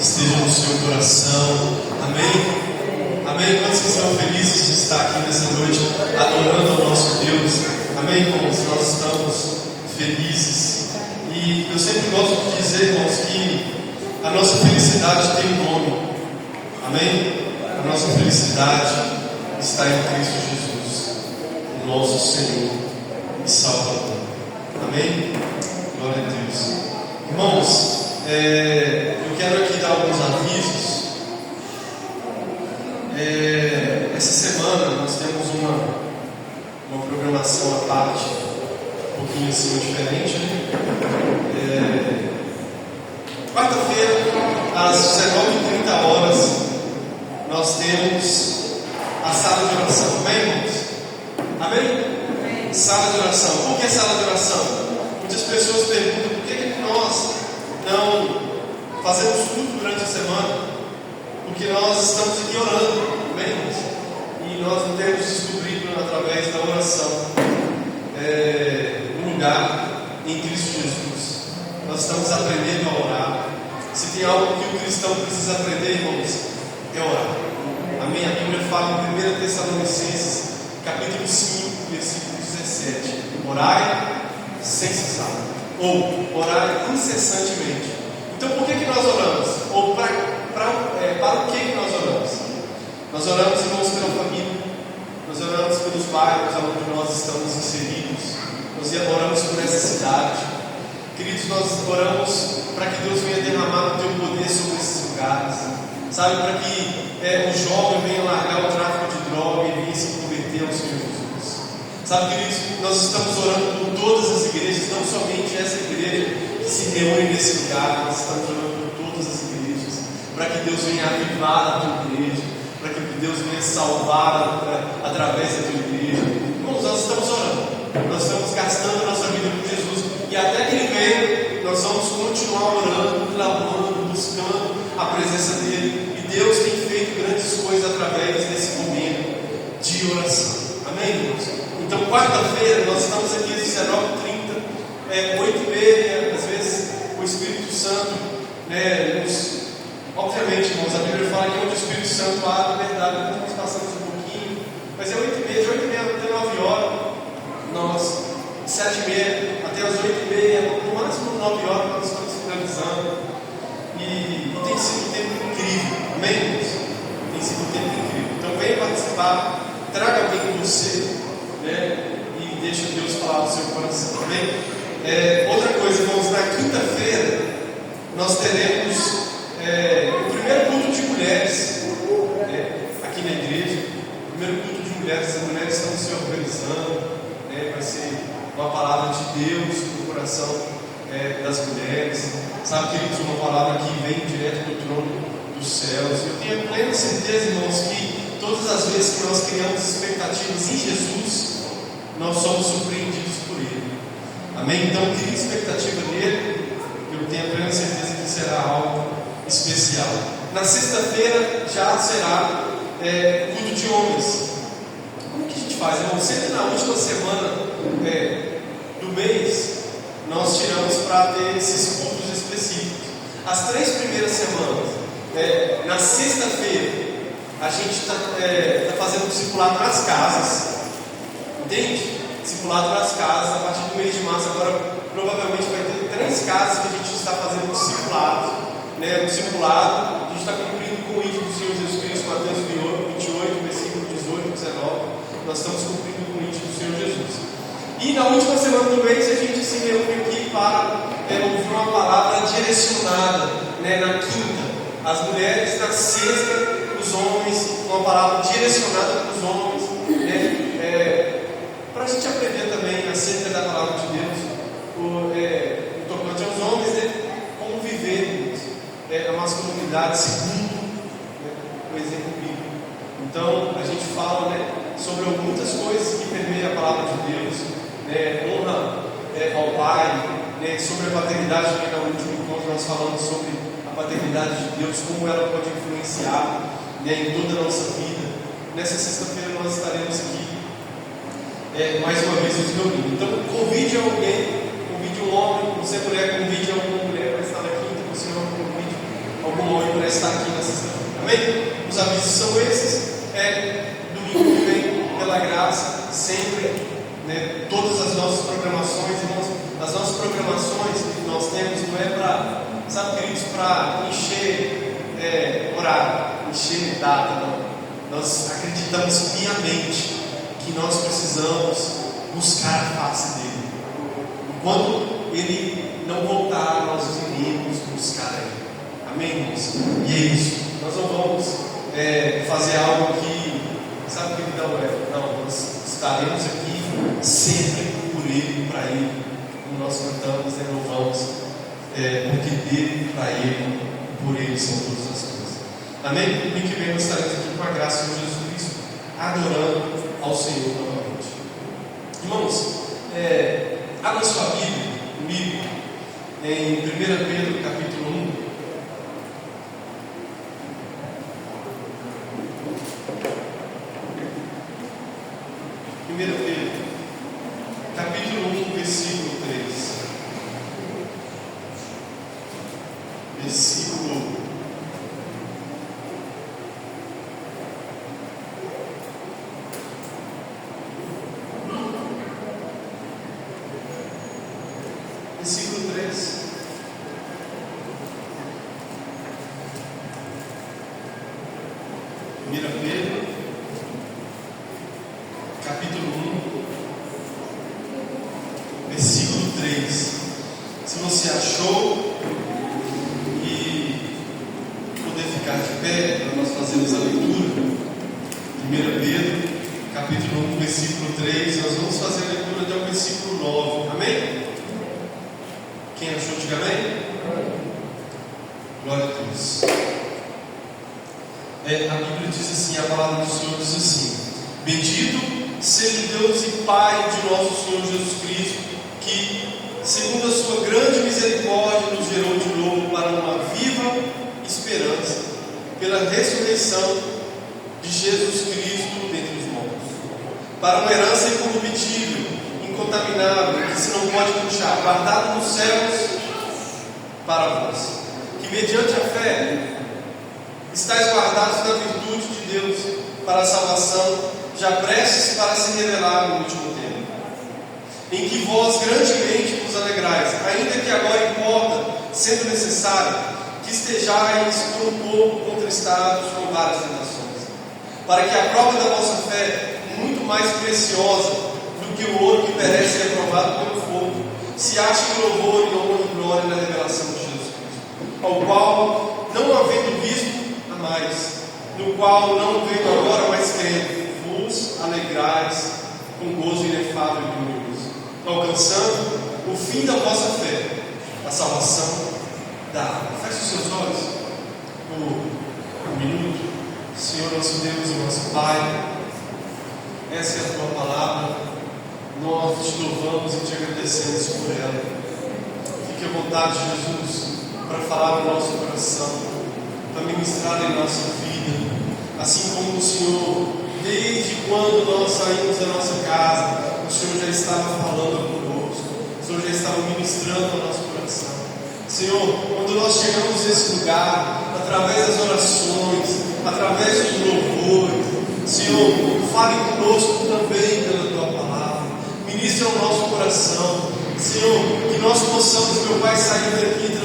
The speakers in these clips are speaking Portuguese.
esteja no seu coração. Amém? Amém? Quantos que estão felizes de estar aqui nessa noite adorando ao nosso Deus? Amém, irmãos? Nós estamos felizes. E eu sempre gosto de dizer, irmãos, que a nossa felicidade tem um nome. Amém? A nossa felicidade está em Cristo Jesus, o nosso Senhor e Salvador. Amém? Glória a Deus. Irmãos, eu quero aqui dar alguns avisos. Essa semana nós temos uma programação à parte, um pouquinho assim diferente, né? Quarta-feira, às 19h30, nós temos a sala de oração. Amém, irmãos? Amém? Sala de oração. Por que sala de oração? Muitas pessoas perguntam por que nós não fazemos tudo durante a semana. Porque nós estamos aqui orando, amém, irmãos? E nós não temos descobrido através da oração um lugar em Cristo Jesus. Nós estamos aprendendo a orar. Se tem algo que o cristão precisa aprender, irmãos, é orar. Amém? A Bíblia fala em 1 Tessalonicenses, capítulo 5, versículo 17: orai sem cessar, ou orai incessantemente. Então, por que nós oramos? Ou para o que nós oramos? Nós oramos, irmãos, pela família, nós oramos pelos bairros onde nós estamos inseridos, nós oramos por essa cidade. Queridos, nós oramos para que Deus venha derramar o teu poder sobre esses lugares, sabe, para que o jovem venha largar o tráfico de droga e venha se converter ao Senhor Jesus. Sabe, queridos, nós estamos orando por todas as igrejas, não somente essa igreja que se reúne nesse lugar, nós estamos orando por todas as igrejas, para que Deus venha avivar a tua igreja, para que Deus venha salvar através da tua igreja. Irmãos, nós estamos orando, nós estamos gastando a nossa vida com Jesus, e até que Ele venha, nós vamos continuar orando, clamando, buscando a presença dEle. E Deus tem feito grandes coisas através desse momento de oração. Amém, irmãos? Então, quarta-feira, nós estamos aqui às 19h30, 8h30, às vezes o Espírito Santo, obviamente, irmãos, a Bíblia fala que onde o Espírito Santo há liberdade. Nós passamos um pouquinho, mas é 8h30, de 8h30 até 9h, nós, 7h30 até as 8h30, no máximo 9h, nós estamos finalizando. E tem sido um tempo incrível, amém, irmãos? Tem sido um tempo incrível. Então, venha participar, traga alguém com você, e deixa Deus falar no seu coração, amém? Outra coisa, irmãos, na quinta-feira nós teremos o primeiro culto de mulheres aqui na igreja. O primeiro culto de mulheres, as mulheres estão se organizando, vai ser uma palavra de Deus no coração das mulheres, sabe, queridos, uma palavra que vem direto do trono dos céus. Eu tenho plena certeza, irmãos, que todas as vezes que nós criamos expectativas em Jesus, nós somos surpreendidos por Ele. Amém? Então, crie expectativa nele, eu tenho plena certeza que será algo especial. Na sexta-feira já será culto de homens. Como que a gente faz, irmão? Sempre na última semana do mês, nós tiramos para ter esses cultos específicos. As 3 primeiras semanas, na sexta-feira, a gente está fazendo discipulado nas casas. Entende? Discipulado nas casas. A partir do mês de março, agora provavelmente vai ter 3 casas que a gente está fazendo discipulado. O discipulado, a gente está cumprindo com o ídolo do Senhor Jesus Cristo, Mateus 28, versículo 18 e 19. Nós estamos cumprindo com o ídolo do Senhor Jesus. E na última semana do mês a gente se reúne aqui para ouvir uma palavra direcionada, na quinta, as mulheres, na sexta, os homens, uma palavra direcionada para os homens, para a gente aprender também acerca da palavra de Deus, o tocante aos homens, como viver a masculinidade segundo o exemplo bíblico. Então a gente fala sobre muitas coisas que permeiam a palavra de Deus, honra ao pai, sobre a paternidade, que no último encontro nós falamos sobre a paternidade de Deus, como ela pode influenciar em toda a nossa vida. Nessa sexta-feira nós estaremos aqui mais uma vez nos reunindo. Então convide alguém, convide um homem, você mulher, convide alguma mulher para estar na quinta, você não convide bom homem para estar aqui na sexta-feira. Amém? Os avisos são esses. Domingo que vem, pela graça, sempre, né, todas as nossas programações, irmãos, as nossas programações que nós temos não é para, sabe, queridos, para encher horário, encher data, não. Nós acreditamos piamente que nós precisamos buscar a face dele. Enquanto ele não voltar, nós iremos buscar ele. Amém, irmãos? E é isso. Nós não vamos fazer algo que, sabe, que não, nós estaremos aqui sempre por ele, para ele. Como nós cantamos e louvamos, porque dele, para ele, por ele são todas as coisas. Amém? Domingo que vem nós estaremos aqui com a graça de Jesus Cristo, adorando ao Senhor novamente. Irmãos, abra sua Bíblia comigo em 1 Pedro capítulo 1. 1 Pedro capítulo 1, versículo 3. Versículo 3. Pedro, capítulo 1, versículo 3. Se você achou e poder ficar de pé para nós fazermos a leitura, 1 Pedro, capítulo 1, versículo 3, nós vamos fazer a leitura até o versículo 9. Amém? Quem achou, diga amém? Glória a Deus. A Bíblia diz assim, a palavra do Senhor diz assim: bendito seja Deus e Pai de nosso Senhor Jesus Cristo, que, segundo a sua grande misericórdia, nos gerou de novo para uma viva esperança, pela ressurreição de Jesus Cristo dentre os mortos, para uma herança incorruptível, incontaminável, que se não pode puxar, guardado nos céus para vós, que mediante a fé estáis guardados na virtude de Deus para a salvação, já prestes para se revelar no último tempo, em que vós grandemente vos alegrais, ainda que agora importa, sendo necessário, que estejais como um povo contristados com várias tentações, para que a prova da vossa fé, muito mais preciosa do que o ouro que perece e é provado pelo fogo, se ache louvor e honra e glória na revelação de Jesus Cristo, ao qual, não havendo visto mais, no qual não veio agora mais crendo, vos alegrais com gozo inefável e glorioso, alcançando o fim da vossa fé, a salvação da alma. Feche os seus olhos por um minuto. Senhor nosso Deus e nosso Pai, essa é a tua palavra, nós te louvamos e te agradecemos por ela. Fique à vontade, Jesus, para falar no nosso coração, para ministrar em nossa vida, assim como o Senhor, desde quando nós saímos da nossa casa, o Senhor já estava falando conosco, o Senhor já estava ministrando ao nosso coração. Senhor, quando nós chegamos nesse lugar, através das orações, através dos louvores, Senhor, fale conosco também pela tua palavra, ministre ao nosso coração, Senhor, que nós possamos, meu Pai, sair daqui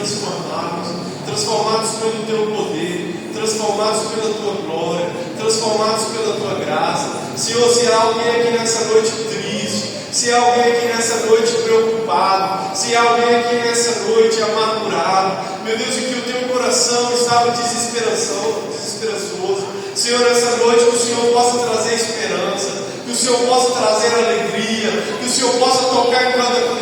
transformados pelo teu poder, transformados pela tua glória, transformados pela tua graça. Senhor, se há alguém aqui nessa noite triste, se há alguém aqui nessa noite preocupado, se há alguém aqui nessa noite amargurado, meu Deus, e que o teu coração estava desesperançoso, Senhor, essa noite que o Senhor possa trazer esperança, que o Senhor possa trazer alegria, que o Senhor possa tocar em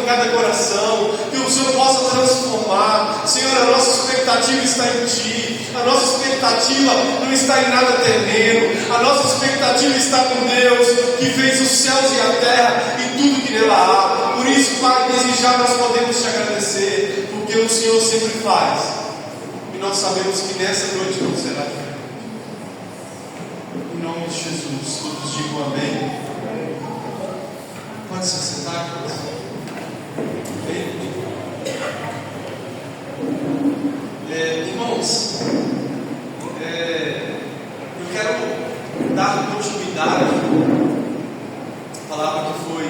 cada coração, que o Senhor possa transformar. Senhor, a nossa expectativa está em Ti, a nossa expectativa não está em nada terreno, a nossa expectativa está com Deus, que fez os céus e a terra e tudo que nela há. Por isso, Pai, desde já nós podemos Te agradecer, porque o Senhor sempre faz, e nós sabemos que nessa noite não será diferente. Em nome de Jesus, todos digam amém. Pode se sentar, irmãos. Irmãos, Irmãos, eu quero dar continuidade à palavra que foi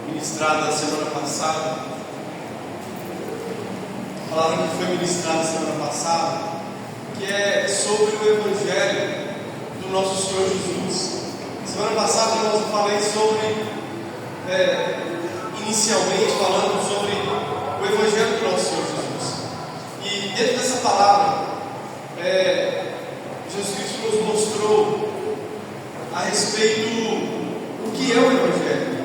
ministrada semana passada. A palavra que foi ministrada semana passada, que é sobre o Evangelho do nosso Senhor Jesus. Semana passada, irmãos, eu falei sobre, inicialmente falando sobre o Evangelho do nosso Senhor Jesus. E dentro dessa palavra, Jesus Cristo nos mostrou a respeito do que é o Evangelho.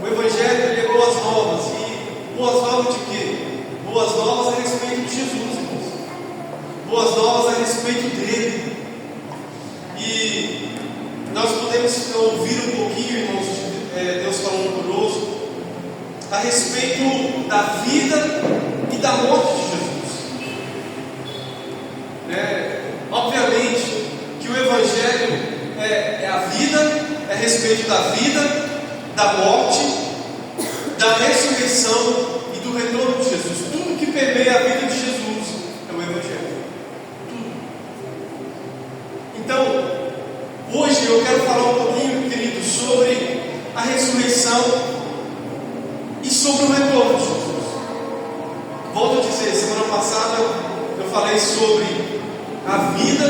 O Evangelho, ele é boas novas. E boas novas de quê? Boas novas a respeito de Jesus, irmãos. Boas novas a respeito dele. E nós podemos ouvir um pouquinho, irmãos, Deus falando conosco a respeito da vida e da morte de Jesus. Obviamente que o Evangelho é a vida, é a respeito da vida, da morte, da ressurreição e do retorno de Jesus. Tudo que permeia a vida de Jesus é o Evangelho. Tudo. Então, hoje eu quero falar um pouquinho, querido, sobre a ressurreição e sobre o retorno de Jesus. Volto a dizer, semana passada eu falei sobre a vida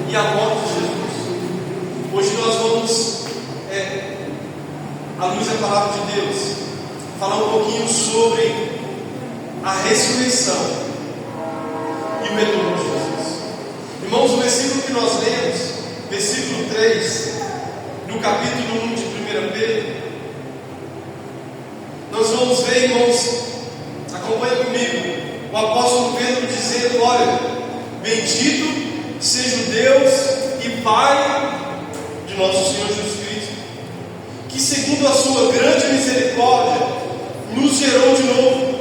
e a morte de Jesus. Hoje nós vamos, à luz da palavra de Deus, falar um pouquinho sobre a ressurreição e o retorno de Jesus. Irmãos, o versículo que nós lemos, versículo 3, no capítulo 1 de 1 Pedro, nós vamos ver, irmãos, acompanha comigo, o apóstolo Pedro dizendo: olha, bendito seja o Deus e Pai de nosso Senhor Jesus Cristo, que segundo a sua grande misericórdia nos gerou de novo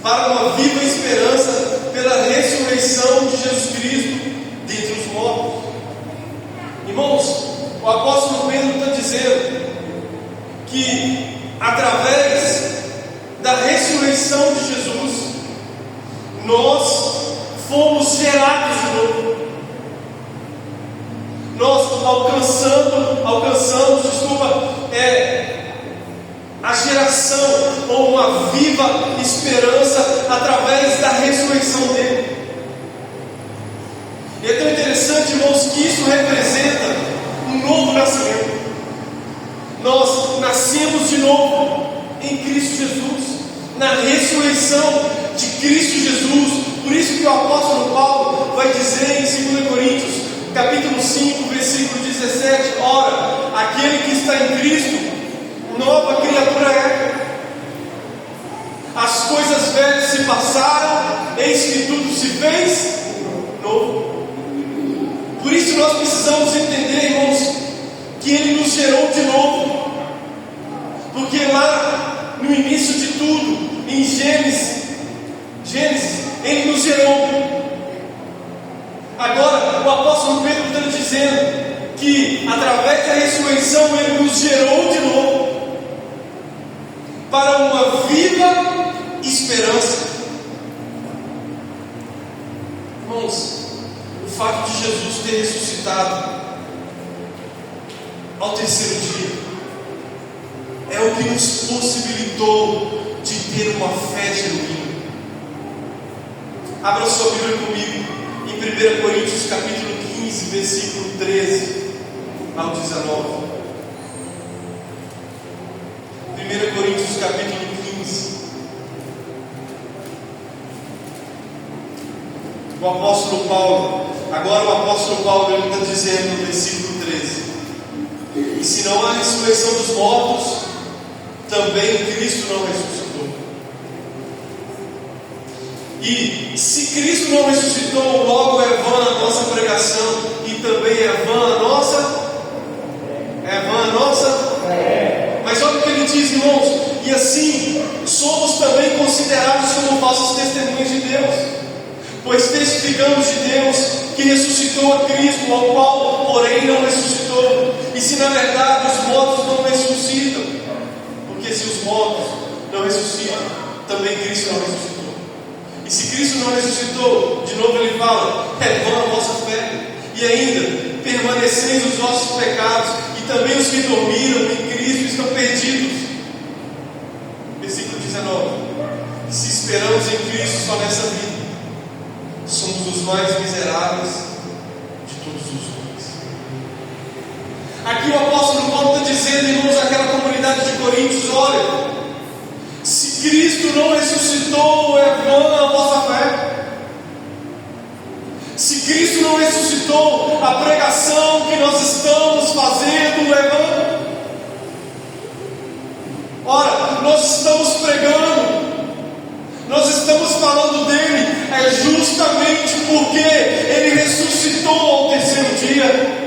para uma viva esperança pela ressurreição de Jesus Cristo dentre os mortos. Irmãos, o apóstolo Pedro está dizendo que através da ressurreição de Jesus nós fomos gerados de novo. Nós alcançamos, a geração ou uma viva esperança através da ressurreição dele. E é tão interessante, irmãos, que isso representa um novo nascimento. Nós nascemos de novo em Cristo Jesus, na ressurreição de Cristo Jesus. Por isso que o apóstolo Paulo vai dizer em 2 Coríntios, capítulo 5, versículo 17: ora, aquele que está em Cristo, nova criatura é. As coisas velhas se passaram, eis que tudo se fez novo. Por isso nós precisamos entender, irmãos, que Ele nos gerou de novo. Porque lá no início de tudo, em Gênesis, Ele nos gerou. Agora o apóstolo Pedro está dizendo que através da ressurreição Ele nos gerou de novo para uma viva esperança. Irmãos, o fato de Jesus ter ressuscitado ao terceiro dia é o que nos possibilitou de ter uma fé genuína. Abra sua Bíblia comigo em 1 Coríntios capítulo 15, versículo 13 ao 19. 1 Coríntios capítulo 15. O apóstolo Paulo, agora o apóstolo Paulo, ele está dizendo no versículo 13: e se não há ressurreição dos mortos, também Cristo não ressuscitou. E se Cristo não ressuscitou, logo é vã a nossa pregação, e também é vã a nossa. Mas olha o que ele diz, irmãos: e assim somos também considerados como falsos testemunhas de Deus, pois testificamos de Deus que ressuscitou a Cristo, ao qual porém não ressuscitou. E se na verdade os mortos não ressuscitam, porque se os mortos não ressuscitam, também Cristo não ressuscitou. E se Cristo não ressuscitou, de novo ele fala, é vã a vossa fé. E ainda, permaneceis os vossos pecados, e também os que dormiram em Cristo estão perdidos. Versículo 19. Se esperamos em Cristo só nessa vida, somos os mais miseráveis de todos os homens. Aqui o apóstolo Paulo está dizendo, irmãos, àquela comunidade de Coríntios, olha, se Cristo não ressuscitou, é vã a vossa fé. Se Cristo não ressuscitou, a pregação que nós estamos fazendo é vã. Ora, nós estamos pregando, nós estamos falando dele, é justamente porque ele ressuscitou ao terceiro dia.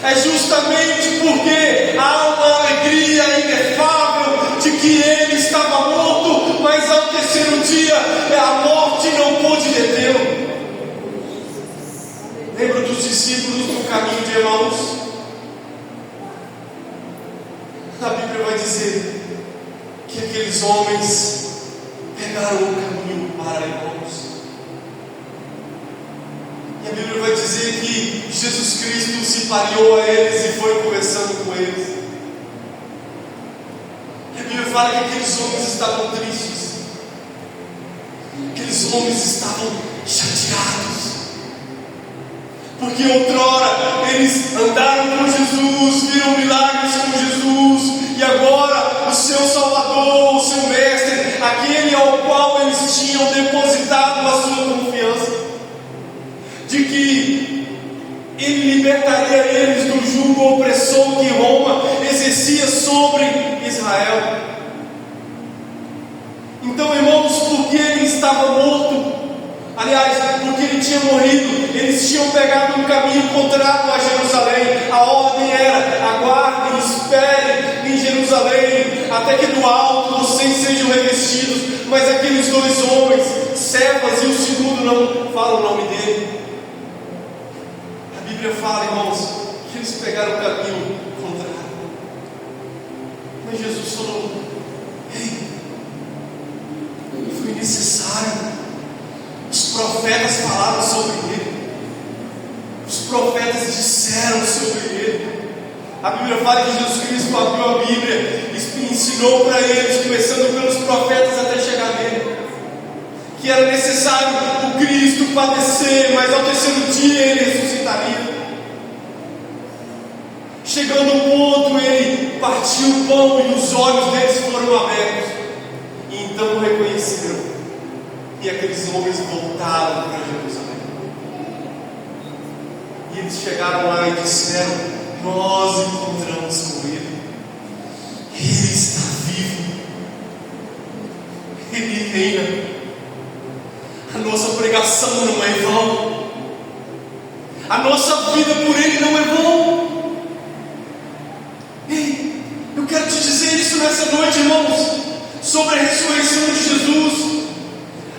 É justamente porque há uma alegria inefável de que ele estava morto, mas ao terceiro dia a morte não pôde detê-lo. Lembra dos discípulos no caminho de Emaús? A Bíblia vai dizer que aqueles homens pegaram o caminho para Emaús. E a Bíblia vai dizer que Jesus Cristo se pareou a eles e foi conversando com eles. E a Bíblia fala que aqueles homens estavam tristes, aqueles homens estavam chateados, porque outrora eles andaram com Jesus, viram milagres com Jesus, e agora o seu Salvador, o seu Mestre, aquele ao qual eles tinham depositado a sua confiança, de que ele libertaria eles do jugo opressor que Roma exercia sobre Israel. Então, irmãos, porque ele estava morto, aliás, porque ele tinha morrido, eles tinham pegado um caminho contrário a Jerusalém. A ordem era: aguardem, esperem em Jerusalém, até que do alto vocês sejam revestidos. Mas aqueles dois homens, Cefas e o segundo, não fala o nome dele. A Bíblia fala, irmãos, que eles pegaram o caminho contrário. Mas Jesus falou: ei, foi necessário. Os profetas falaram sobre ele, os profetas disseram sobre ele. A Bíblia fala que Jesus Cristo abriu a Bíblia e ensinou para eles, começando pelos profetas até chegar nele, que era necessário o Cristo padecer, mas ao terceiro dia ele ressuscitaria. Chegando ao ponto, ele partiu o pão e os olhos deles foram abertos, e então o reconheceram. E aqueles homens voltaram para Jerusalém. E eles chegaram lá e disseram: nós encontramos com ele. Ele está vivo. Ele reina. A nossa pregação não é vã. A nossa vida por ele não é vã. Ei, eu quero te dizer isso nessa noite, irmãos, sobre a ressurreição de Jesus.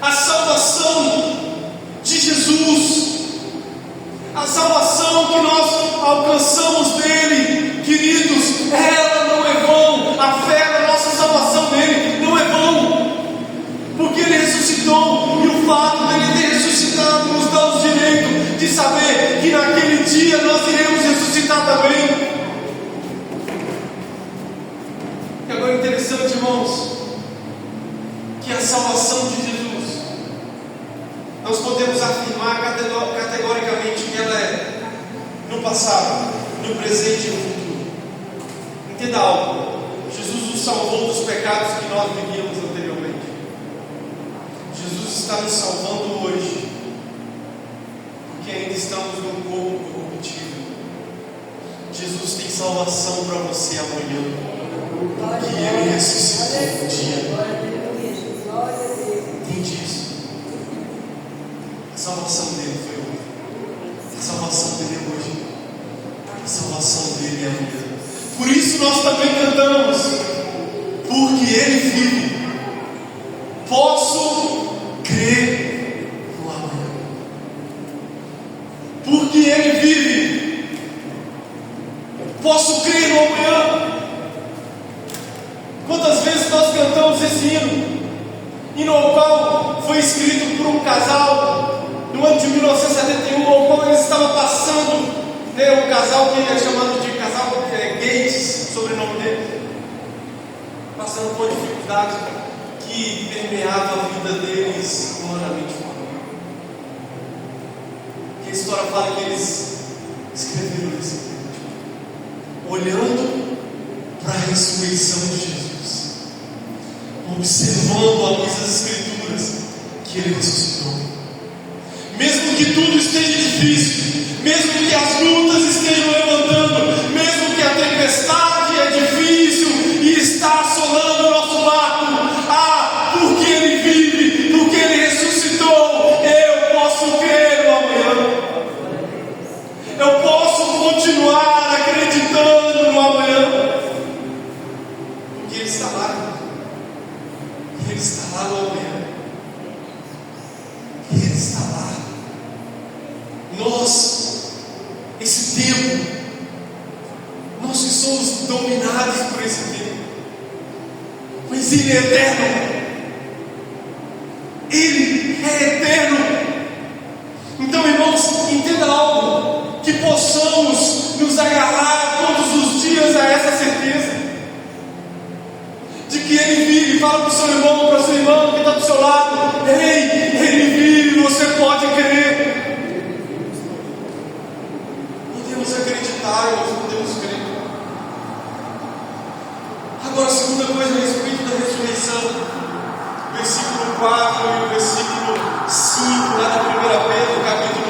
A salvação de Jesus, a salvação que nós alcançamos dele, queridos, ela não é vã. A fé da nossa salvação nele não é vã, porque ele ressuscitou, e o fato dele ter ressuscitado nos dá o direito de saber que naquele dia nós iremos ressuscitar também. E agora é interessante, irmãos, que a salvação de Jesus, nós podemos afirmar categoricamente que ela é no passado, no presente e no futuro. Entenda algo: Jesus nos salvou dos pecados que nós vivíamos anteriormente. Jesus está nos salvando hoje, porque ainda estamos num corpo corruptível. Jesus tem salvação para você amanhã, porque ele ressuscitou um dia. Entende isso? A salvação dele foi hoje. A salvação dele é hoje. A salvação dele é amanhã. Por isso nós também cantamos: porque ele vive, posso crer no amanhã. Porque ele vive, posso crer no amanhã. Quantas vezes nós cantamos esse hino, e no qual foi escrito de 1971, ao qual eles estavam passando, né, um casal que é chamado de casal Gates, sobrenome dele, passando por dificuldade que permeava a vida deles humanamente falando. Que a história fala que eles escreveram esse livro, olhando para a ressurreição de Jesus, observando a luz das Escrituras que Ele ressuscitou. Mesmo que tudo esteja difícil, mesmo que as lutas estejam levantando, mesmo que a tempestade é difícil e está assolando o nosso barco, porque Ele vive, porque Ele ressuscitou, eu posso crer no amanhã. Eu posso continuar acreditando no amanhã, porque Ele está lá. Ele está lá no amanhã. Ele está lá. Nós, esse tempo, nós que somos dominados por esse tempo, mas Ele é eterno. Ele é eterno. Então, irmãos, entenda algo, que possamos nos agarrar todos os dias a essa certeza de que Ele vive. Fala para o seu irmão, para a sua irmã que está do seu lado: ei, Ele vive, você pode crer. Podemos acreditar, nós podemos crer. Agora, a segunda coisa a respeito da ressurreição, versículo 4 e o versículo 5, lá da 1 Pedro, capítulo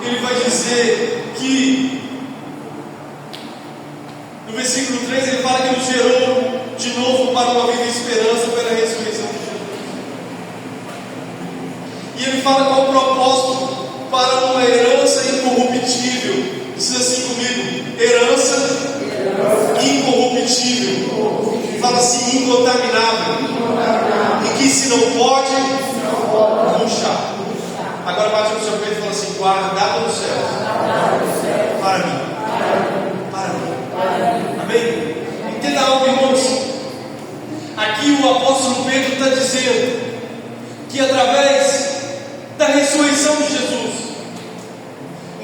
1, ele vai dizer que, no versículo 3, ele fala que nos gerou de novo para uma vida de esperança pela ressurreição de Jesus. E ele fala qual o propósito: para uma herança incorruptível. Diz assim comigo: herança incorruptível. Fala assim: incontaminável. E que se não pode murchar. Agora bate no seu peito e fala assim: guardado no céu para mim. Para mim. Amém? Entenda algo, irmãos. Aqui o apóstolo Pedro está dizendo que através da ressurreição de Jesus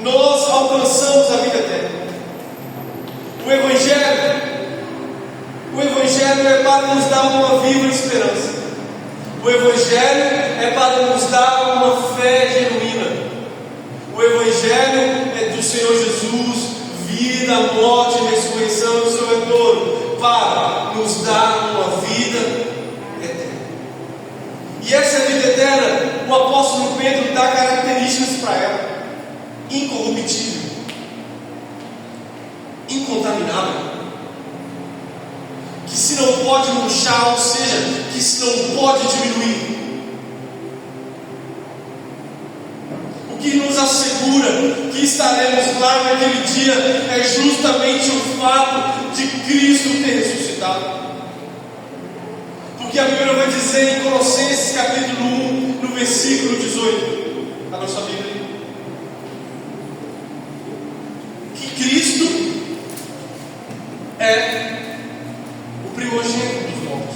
nós alcançamos a vida eterna. O Evangelho é para nos dar uma viva esperança. O Evangelho é para nos dar uma fé genuína. O Evangelho é do Senhor Jesus, vida, morte e ressurreição do seu retorno, para nos dar uma vida eterna. E essa vida eterna, o apóstolo Pedro dá características para ela: incorruptível, incontaminável, que se não pode murchar, ou seja, que se não pode diminuir. O que nos assegura que estaremos lá naquele dia é justamente o fato de Cristo ter ressuscitado. Porque a Bíblia vai dizer em Colossenses capítulo 1, no versículo 18, a nossa Bíblia, que Cristo é o primogênito dos mortos.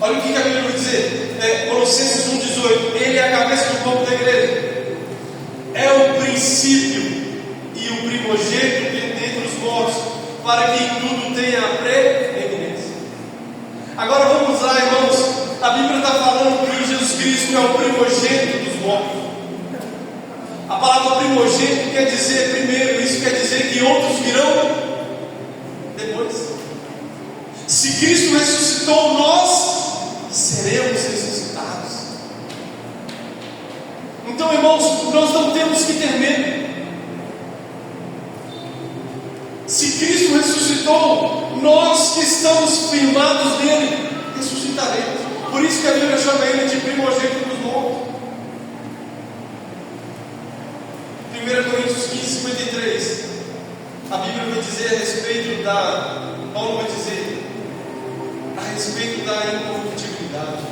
Olha o que a Bíblia vai dizer, Colossenses 1,18: Ele é a cabeça do corpo da igreja, é o princípio e o primogênito dentre os mortos, para que em tudo tenha a preeminência. Agora vamos lá, irmãos. A Bíblia está falando que Jesus Cristo é o primogênito dos mortos. A palavra primogênito quer dizer primeiro, isso quer dizer que outros virão depois. Se Cristo ressuscitou, nós seremos ressuscitados. Então, irmãos, nós não temos que ter medo. Se Cristo ressuscitou, nós que estamos firmados nele, ressuscitaremos. Por isso que a Bíblia chama ele de primogênito dos mortos. 1 Coríntios 15:53, a Bíblia vai dizer a respeito Paulo vai dizer a respeito da incorruptibilidade.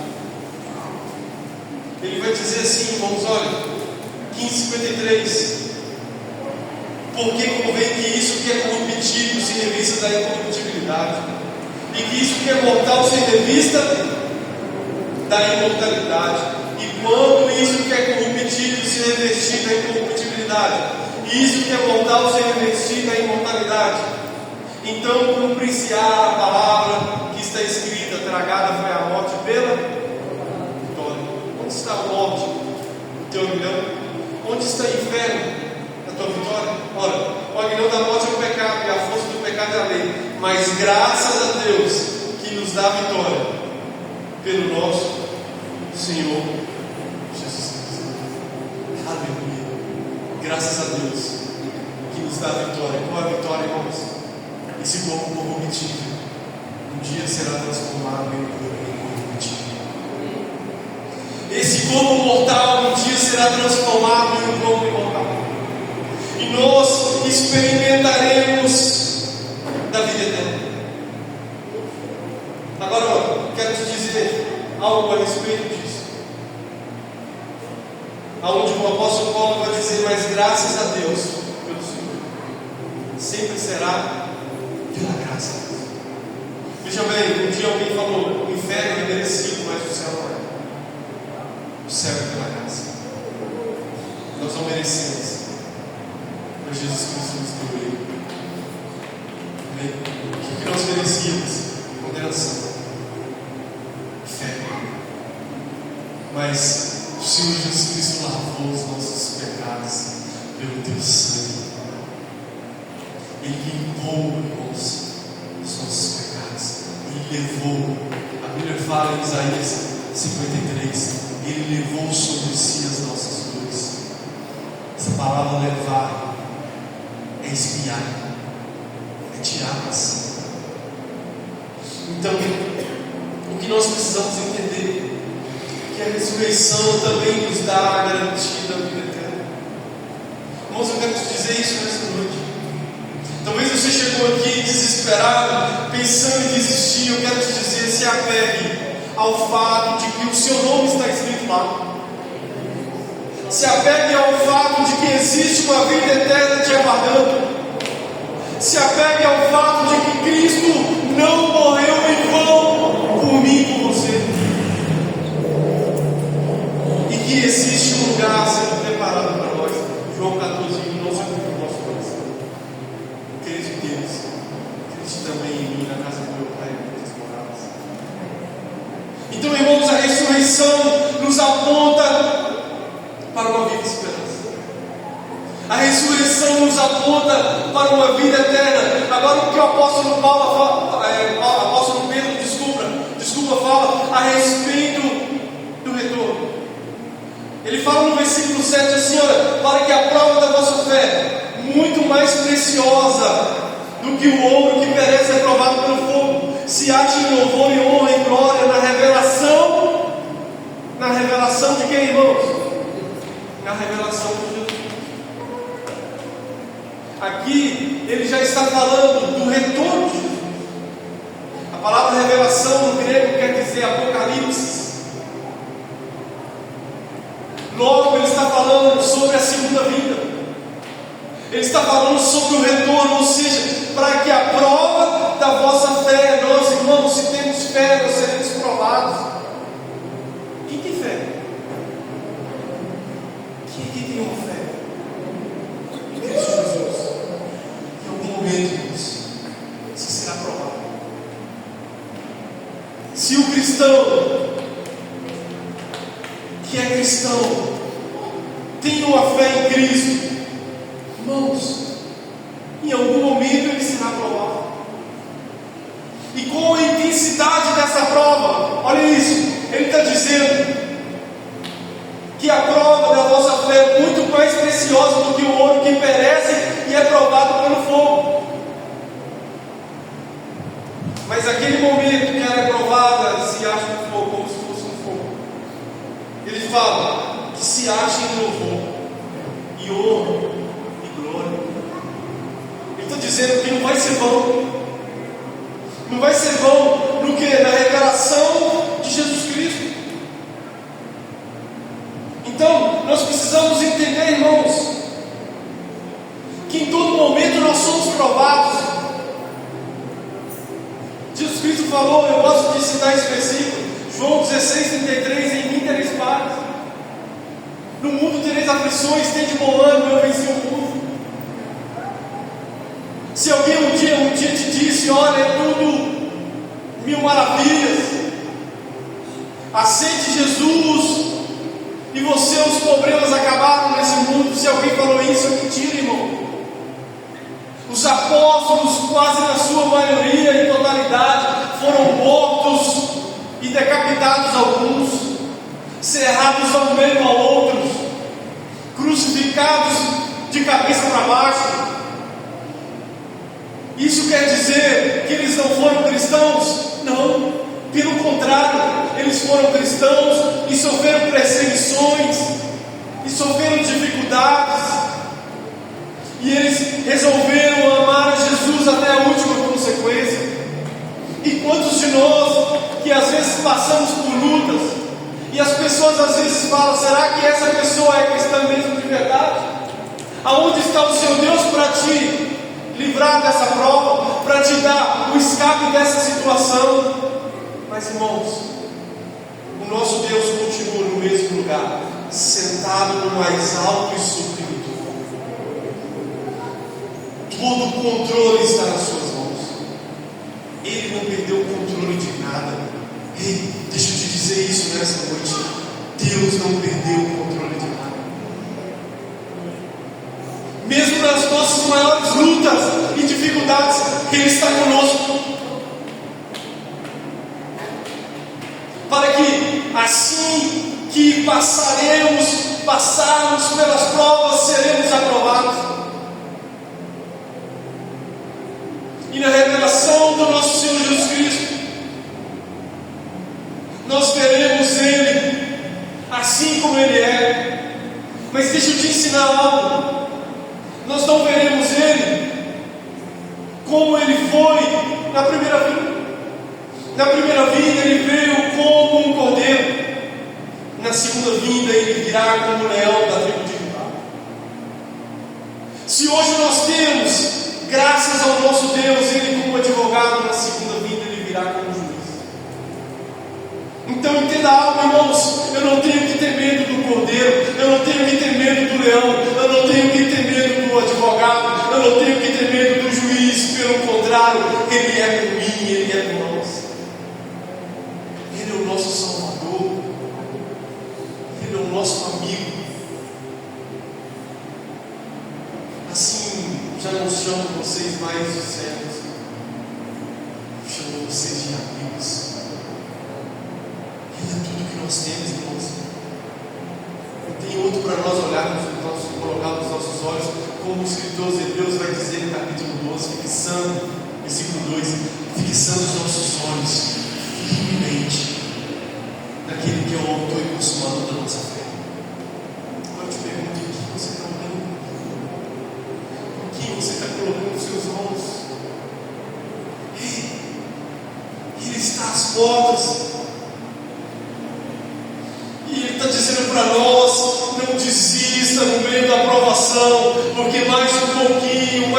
Ele vai dizer assim, irmãos, olha, 15:53: porque convém que isso que é corruptível se revista da incorruptibilidade, e que isso que é mortal se revista da imortalidade. E quando isso que é corruptível se eternidade. E isso que é mortal seja vestido na imortalidade. Então cumprir-se-á a palavra que está escrita: tragada foi a morte pela vitória. Onde está a morte no teu aguilhão? Onde está o inferno na tua vitória? Ora, o aguilhão da morte é o pecado, e a força do pecado é a lei. Mas graças a Deus que nos dá a vitória pelo nosso Senhor Jesus Cristo. Aleluia. Graças a Deus que nos dá a vitória. Qual é a vitória, irmãos? Esse corpo corruptível um dia será transformado em corpo incorruptível. Esse corpo mortal um dia será transformado em um corpo imortal. E nós experimentaremos da vida eterna. Agora, quero te dizer algo a respeito disso. Aonde o apóstolo Paulo vai dizer: mas graças a Deus pelo Senhor, sempre será pela graça. Veja bem, um dia alguém falou: o inferno é merecido, mas o céu não é. O céu é pela graça. Nós não merecemos, mas Jesus Cristo nos deu ele. Amém? O que nós merecíamos? Condenação, inferno. Mas o Senhor Jesus Cristo lavou os nossos pecados pelo teu sangue. Ele limpou, irmãos, os nossos pecados. Ele levou. A Bíblia fala em Isaías 53: Ele levou sobre si as nossas dores. Essa palavra levar é expiar, é tirar a ação. Então, o que nós precisamos entender é que a ressurreição também nos dá a garantia da vida eterna. Irmãos, eu quero te dizer isso nessa noite. Talvez você chegou aqui desesperado, pensando em desistir. Eu quero te dizer: se apegue ao fato de que o seu nome está escrito lá. Se apegue ao fato de que existe uma vida eterna te aguardando. Se apegue ao fato de que Cristo não morreu em vão por mim e por você. E que existe um lugar sendo preparado para nós. João 14, não se ocupe do nosso coração. Queridos de Deus, Cristo também em mim, na casa do meu Pai, muitas moradas. Então, irmãos, a ressurreição nos aponta para uma vida de esperança. A ressurreição nos aponta para uma vida eterna. Agora, o que o apóstolo Pedro, fala a respeito do retorno. Ele fala no versículo 7 assim: olha, para que a prova da vossa fé, muito mais preciosa do que o ouro que perece é provado pelo fogo, se ache em louvor e honra e glória na revelação de quem, irmãos? Na revelação de Jesus. Aqui ele já está falando do retorno de Jesus. A palavra revelação no grego quer dizer apocalipse. Logo ele está falando sobre a segunda vinda. Ele está falando sobre o retorno, ou seja, para que a prova da vossa fé, nós irmãos, se temos fé, nós seremos provados. Quem tem fé? Quem tem uma fé? Em Cristo Jesus. Em algum momento, você será provado. Se o cristão, que é cristão, tem uma fé em Cristo, irmãos, em algum momento ele será provado. E com a intensidade dessa prova, olha isso, ele está dizendo que a prova da vossa fé é muito mais preciosa do que o ouro que perece e é provado pelo fogo. Mas aquele momento que ela é provada se acha no fogo, como se fosse um fogo. Ele fala que se acha em louvor e honra e glória. Ele está dizendo que não vai ser vão. Não vai ser vão no que? Na revelação de Jesus Cristo. Então, nós precisamos entender, irmãos, que em todo momento nós somos provados. Jesus Cristo falou, eu gosto de citar esse versículo, João 16:33, em mim tereis paz. No mundo tereis tereis aflições, tende bom ânimo, eu venci o mundo. Se alguém um dia te disse, olha, é tudo mil maravilhas, aceite Jesus e os problemas acabaram nesse mundo. Se alguém falou isso, é mentira, irmão. Os apóstolos, quase na sua maioria, em totalidade, foram mortos e decapitados alguns, cerrados ao meio a outros, crucificados de cabeça para baixo. Isso quer dizer que eles não foram cristãos? Não, pelo contrário, eles foram cristãos e sofreram perseguições, e sofreram dificuldades, e eles resolveram amar a Jesus até a última consequência. E quantos de nós que às vezes passamos por lutas, e as pessoas às vezes falam, será que essa pessoa é cristã mesmo de verdade? Aonde está o seu Deus para te livrar dessa prova, para te dar o escape dessa situação? Mas irmãos, o nosso Deus continua no mesmo lugar, sentado no mais alto e sublime. Todo o controle está nas suas mãos. Ele não perdeu o controle de nada. Ei, deixa eu te dizer isso nessa noite. Deus não perdeu o controle de nada. Mesmo nas nossas maiores lutas e dificuldades, Ele está conosco. Para que assim que passarmos pelas provas, seremos aprovados. E na revelação do nosso Senhor Jesus Cristo, nós veremos Ele assim como Ele é. Mas deixa eu te ensinar algo. Nós não veremos Ele como Ele foi na primeira vinda. Na primeira vinda Ele veio como um cordeiro. Na segunda vinda Ele virá como um leão da tribo de Judá. Se hoje nós temos, graças ao nosso Deus, Ele como advogado, na segunda vinda Ele virá como juiz. Então entenda algo, irmãos, eu não tenho que ter medo do cordeiro, eu não tenho que ter medo do leão, eu não tenho que ter medo do advogado, eu não tenho que ter medo do juiz. Pelo contrário, Ele é por mim, Ele é por nós. Ele é o nosso Salvador, Ele é o nosso amigo. Assim, já não chamo vocês mais de servos, chamo vocês de amigos. Ele é tudo que nós temos, irmãos. Não tem outro para nós olharmos, colocarmos os nossos olhos, como o escritor aos Hebreus vai dizer no capítulo 12, fixando, versículo 2, fixando os nossos olhos firmemente naquele que é o autor e consumador da nossa fé. Agora eu te pergunto, o que você está olhando? O que você está colocando os seus olhos? Ele está às portas. E Ele está dizendo para nós, não desista no meio da provação, porque mais um pouquinho,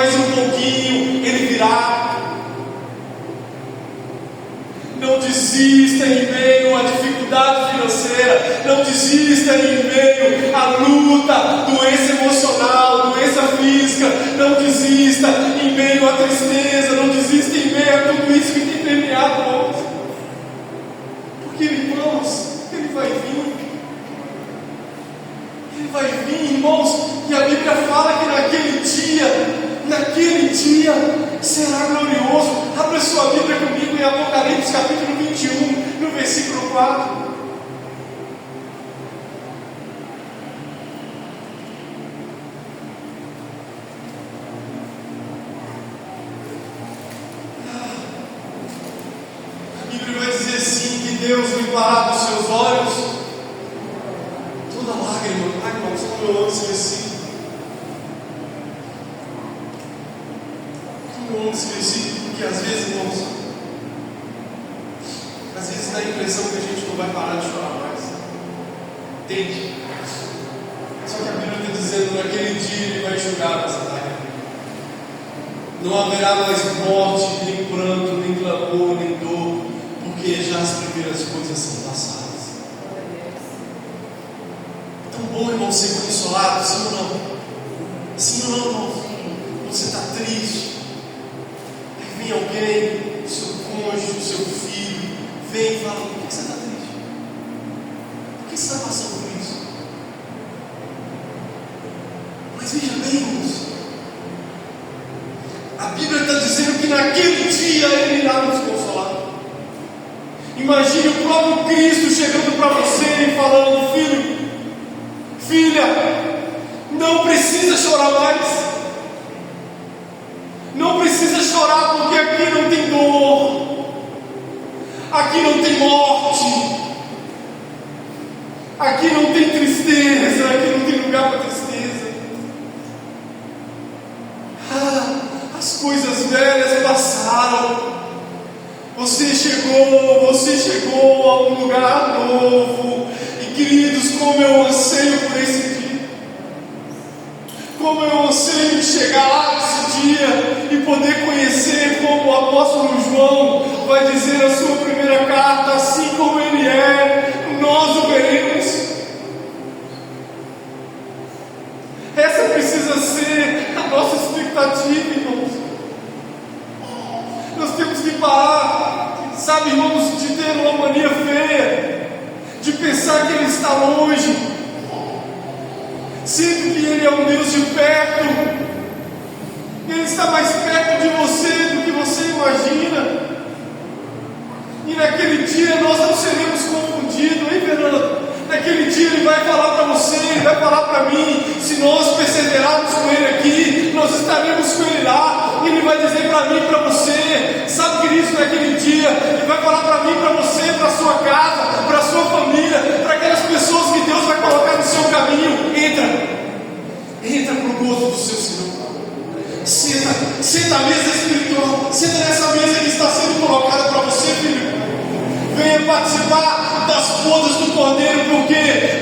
Ele virá. Não desista em meio à dificuldade financeira, não desista em meio à luta, doença emocional, doença física, não desista em meio à tristeza, não desista em meio a tudo isso que tem permeado nós. Porque, irmãos, Ele vai vir. Ele vai vir, irmãos, e a Bíblia fala que naquele dia será glorioso. Abra sua Bíblia comigo em Apocalipse capítulo 21, no versículo 4. A Bíblia vai dizer assim, que Deus limpará dos seus olhos toda lágrima. Ai, irmãos, como eu amo esse versículo. Como eu amo esse versículo, porque às vezes, irmãos, às vezes dá a impressão que a gente não vai parar de chorar mais. Entende? Só que a Bíblia está dizendo, naquele dia Ele vai julgar essa lágrima. Não haverá mais morte, nem pranto, nem clamor, nem dor, porque já as primeiras coisas são passadas. Então bom, irmão, ser consolado, sim ou não? Sim ou não, irmão? Você está triste. Aí vem alguém, o seu cônjuge, o seu filho, vem e fala: por que você está triste? Por que você está passando por isso? Mas veja bem, irmãos, a Bíblia está dizendo que naquele dia Ele irá nos consolar. Imagine o próprio Cristo chegando para você e falando: filho, filha, não precisa chorar mais. Não precisa chorar, porque aqui não tem dor, aqui não tem morte, aqui não tem tristeza, aqui não tem lugar para tristeza. As coisas velhas passaram. Você chegou a um lugar novo. E queridos, como eu anseio por esse dia. Como eu anseio chegar lá nesse dia e poder conhecer como o apóstolo João vai dizer na sua primeira carta: assim como ele é, nós o veremos. Essa precisa ser a nossa expectativa, irmãos. Nós temos que parar, sabe, irmãos, de ter uma mania feia, de pensar que Ele está longe, sendo que Ele é um Deus de perto. Ele está mais perto de você do que você imagina. E naquele dia nós não seremos confundidos, hein, Fernando? Naquele dia Ele vai falar para você, Ele vai falar para mim. Se nós perseverarmos com Ele aqui, nós estaremos com Ele lá. E Ele vai dizer para mim e para você, sabe, queridos, naquele dia Ele vai falar para mim, para você, para a sua casa, para a sua família, para aquelas pessoas que Deus vai colocar no seu caminho. Entra para o gozo do seu Senhor. Senta à mesa espiritual, senta nessa mesa que está sendo colocada para você, filho. Venha participar das bodas do Cordeiro,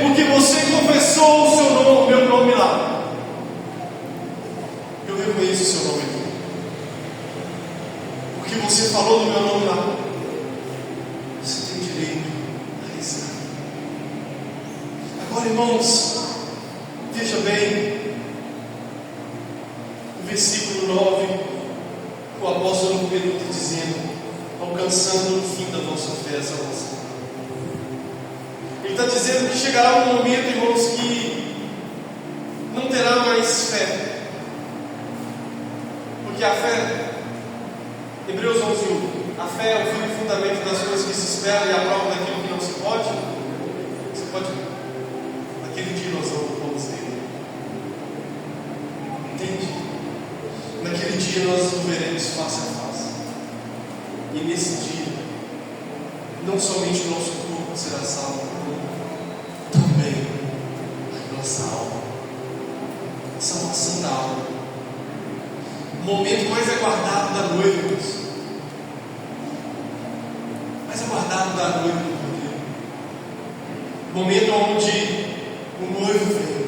porque você confessou o seu nome, meu nome lá. Eu reconheço o seu nome aqui, porque você falou do meu nome lá. Você tem direito a rezar. Agora, irmãos, veja bem o versículo 9, o apóstolo Pedro está dizendo: alcançando o fim da nossa fé, a salvação. Ele está dizendo que chegará um momento, irmãos, que não terá mais fé. Porque a fé, Hebreus 11:1, a fé é o firme fundamento das coisas que se esperam e a prova daquilo que não se pode. Você pode, naquele dia nós vamos ter. Entende? Naquele dia nós o veremos face a face. E nesse dia, não somente o nosso corpo será salvo, também a nossa alma. Salvação da alma. O momento mais aguardado da noiva, irmãos. Mais aguardado da noiva do Cordeiro. O momento onde o noivo vem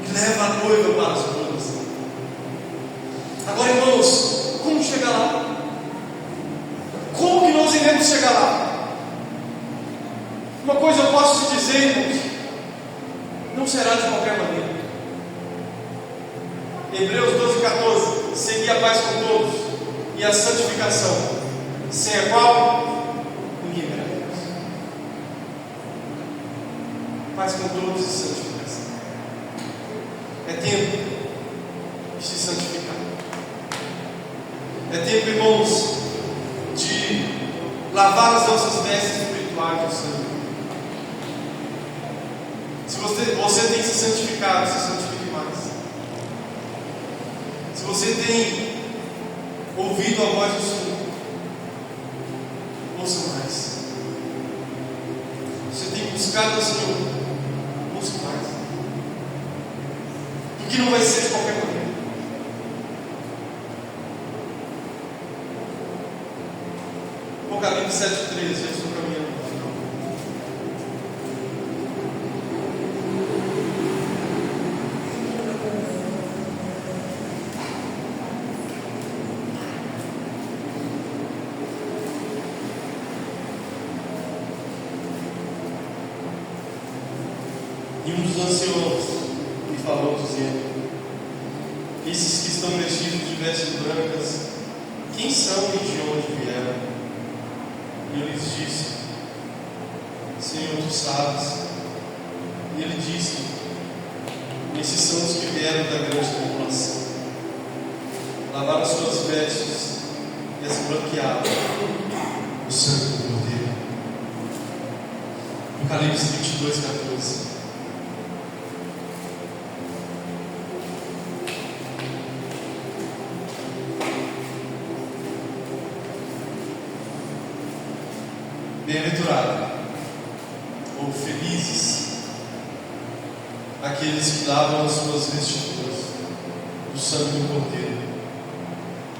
e leva a noiva para as bodas. Agora, irmãos, como chegar lá? Como que nós iremos chegar lá? Uma coisa eu posso te dizer, irmãos: não será de qualquer maneira. Hebreus 12:14, seguir a paz com todos e a santificação, sem a qual ninguém verá Deus. Paz com todos e santificação. É tempo de se santificar. É tempo, irmãos, de lavar as nossas vestes espirituais do sangue. Se você tem se santificado, se santifique mais. Se você tem ouvido a voz do Senhor, ouça mais. Se você tem buscado o Senhor, ouça mais. Porque não vai ser de qualquer maneira. Apocalipse 7:13, já estou caminhando para o final. dos anciãos e falou, dizendo: esses que estão vestidos de vestes brancas, quem são e de onde vieram? E eu lhes disse: Senhor, tu sabes. E ele disse: esses são os que vieram da grande tribulação, lavaram suas vestes e as branquearam o sangue do Cordeiro. Apocalipse 22, 14. Bem-aventurado ou felizes aqueles que lavam as suas vestiduras do sangue do Cordeiro,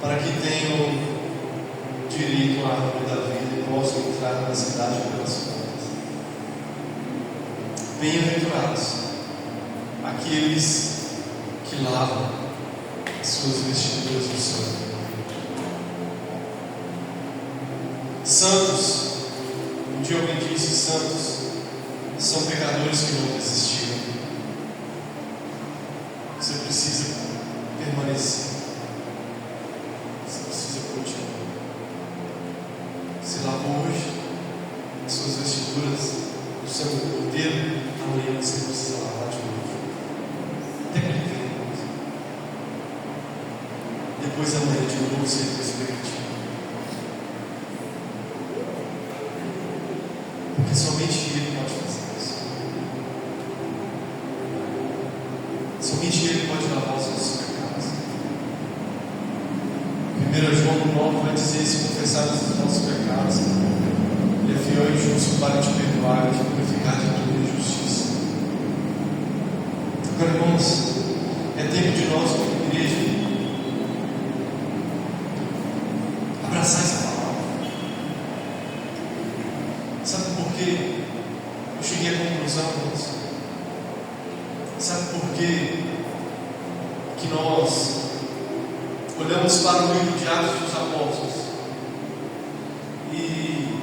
para que tenham direito à árvore da vida e possam entrar na cidade pelas portas. Bem-aventurados aqueles que lavam as suas vestiduras do sangue. Santos, um dia alguém disse: santos são pecadores que não desistiram. Você precisa permanecer, você precisa continuar. Se lavou hoje as suas vestiduras do sangue do Cordeiro, amanhã você precisa lavar de novo, até que ele venha. Depois amanhã de novo você perspectiva. Porque somente Ele pode fazer isso. Somente Ele pode lavar os nossos pecados. 1 João 9 vai dizer: se confessarmos os nossos pecados, Ele é fiel e justo para te perdoar e te purificar de toda injustiça. Agora, irmãos, é tempo de nós, como igreja, abraçar essa palavra. Sabe por que eu cheguei à conclusão, irmãos? Sabe por que nós olhamos para o livro de Atos dos Apóstolos e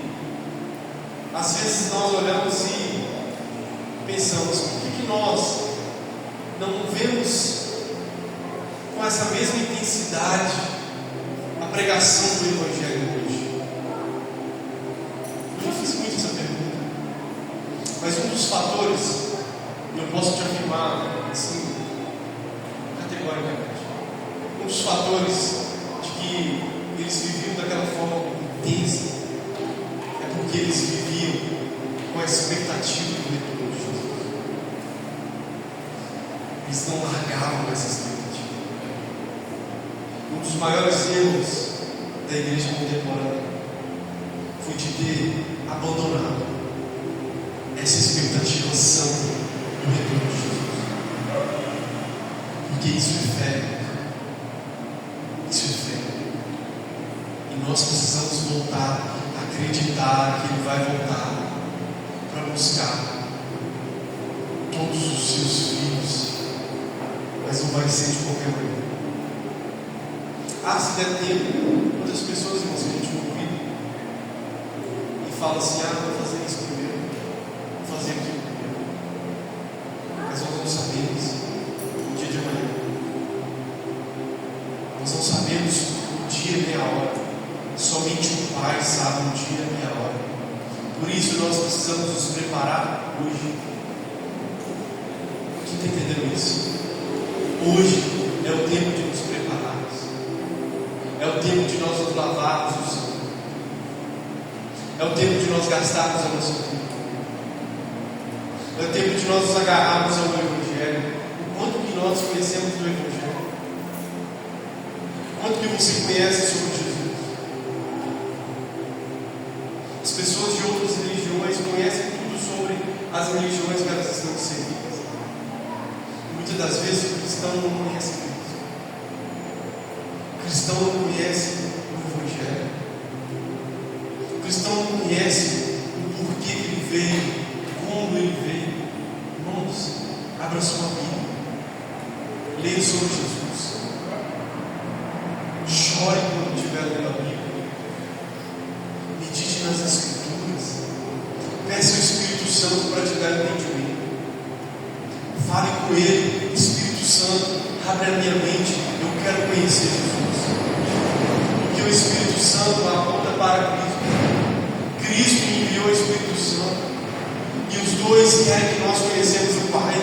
às vezes nós olhamos e pensamos: por que nós não vemos com essa mesma intensidade a pregação do Evangelho hoje? Eu fiz muito essa pergunta, mas um dos fatores, e eu posso te afirmar assim, categoricamente, um dos fatores de que eles viviam daquela forma intensa é porque eles viviam com a expectativa do retorno de Jesus. Eles não largavam essa expectativa. Um dos maiores erros da igreja contemporânea foi de ter abandonado essa expectativa santa do retorno de Jesus. Porque isso é fé. Isso é fé. E nós precisamos voltar a acreditar que Ele vai voltar para buscar todos os seus filhos, mas não vai ser de qualquer maneira. Se der tempo, muitas pessoas, irmãos, que a gente convida e fala assim: vou fazer isso primeiro, vou fazer aquilo primeiro. Mas nós não sabemos o dia de amanhã. Nós não sabemos o dia nem a hora. Somente o Pai sabe o dia e a hora. Por isso nós precisamos nos preparar hoje. Quem está entendendo isso? Hoje é o tempo de nos prepararmos. É o tempo de nós nos lavarmos o sangue. É o tempo de nós gastarmos a nossa vida. É o tempo de nós nos agarrarmos ao Evangelho. O quanto que nós conhecemos do Evangelho? O quanto que você conhece sobre Jesus? As pessoas de outras religiões conhecem tudo sobre as religiões que elas estão inseridas. Muitas das vezes o cristão não conhece Cristo. O cristão não conhece o Evangelho. O cristão não conhece o porquê que ele veio, como ele veio. Irmãos, abra sua Bíblia, leia sobre Jesus, chore quando estiver lendo a Bíblia, medite nas Escrituras, peça o Espírito Santo para te dar entendimento. Fale com Ele, Espírito Santo, abre a minha mente, eu quero conhecer Jesus. Porque o Espírito Santo aponta para Cristo. Cristo enviou o Espírito Santo. E os dois querem que nós conhecemos o Pai.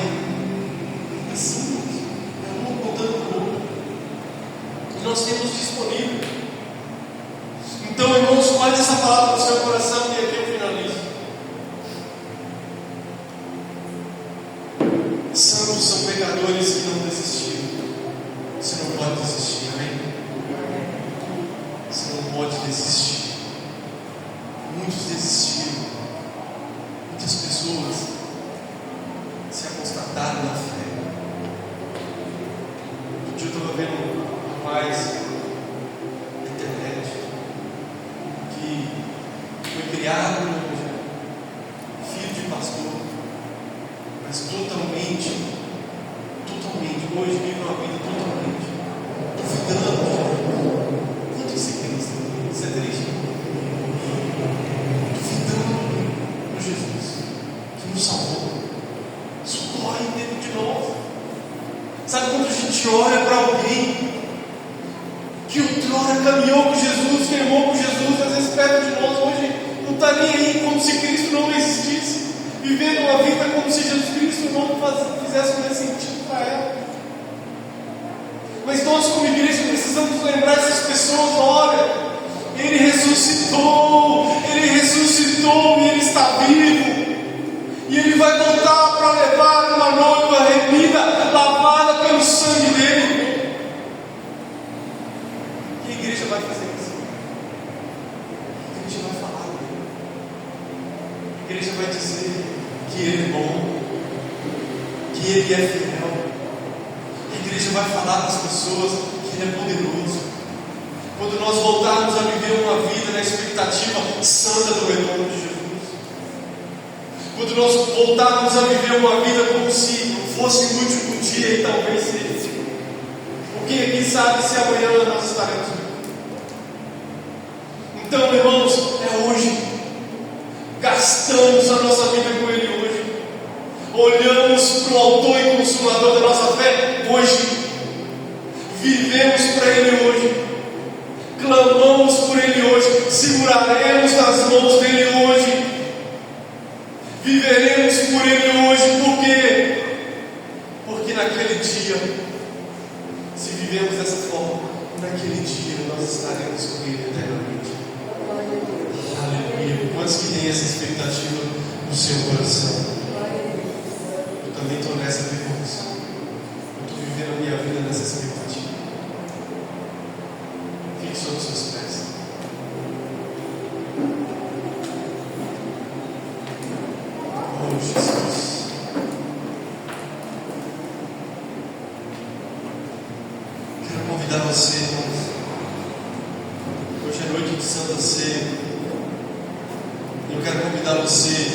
É simples. É um apontando para o outro. E nós temos disponível. Então, irmãos, guarde essa palavra no seu coração e aqui eu finalizo. Santos são pecadores que não desistiram. Você não pode desistir, amém? Você não pode desistir. Muitos desistiram. Muitas pessoas se apostataram na fé. Um dia eu estava vendo um rapaz na internet que foi criado filho de pastor, mas totalmente, hoje vive uma vida totalmente duvidando. Quanto você pensa? Isso é triste. Duvidando no Jesus que nos salvou. Isso dói dentro de nós. Sabe quando a gente olha para alguém que outrora caminhou com Jesus, queimou com Jesus, às vezes perto de nós, hoje não está nem aí, como se Cristo não existisse, vivendo uma vida como se Jesus Cristo não fizesse mais sentido para ela. Mas nós, como igreja, precisamos lembrar essas pessoas: olha, Ele ressuscitou e Ele está vivo, e Ele vai voltar para levar uma noiva remida, lavada pelo sangue dele. E a igreja vai fazer isso. A igreja vai falar dele. A igreja vai dizer que Ele é bom, que Ele é fiel. A igreja vai falar para as pessoas que Ele é poderoso. Quando nós voltarmos a viver uma vida na expectativa santa do retorno de Jesus, quando nós voltarmos a viver uma vida como se fosse o último dia, e talvez seja, porque quem sabe se amanhã nós estaremos vivos. Então, irmãos, é hoje. Gastamos a nossa vida com Ele hoje. Olhamos para o autor e consumador da nossa fé hoje. Vivemos para Ele hoje. Clamamos por Ele hoje. Seguraremos nas mãos dEle hoje. Viveremos por Ele hoje. Por quê? Porque naquele dia, se vivemos dessa forma, naquele dia nós estaremos com Ele eternamente. Aleluia. Quantos que têm essa expectativa no seu coração? Eu também estou nessa devoção. Eu estou vivendo a minha vida nessa expectativa. Fique sobre os seus pés. Oh, Jesus. Quero convidar você, irmãos. Hoje é noite de Santa Ceia. Eu quero convidar você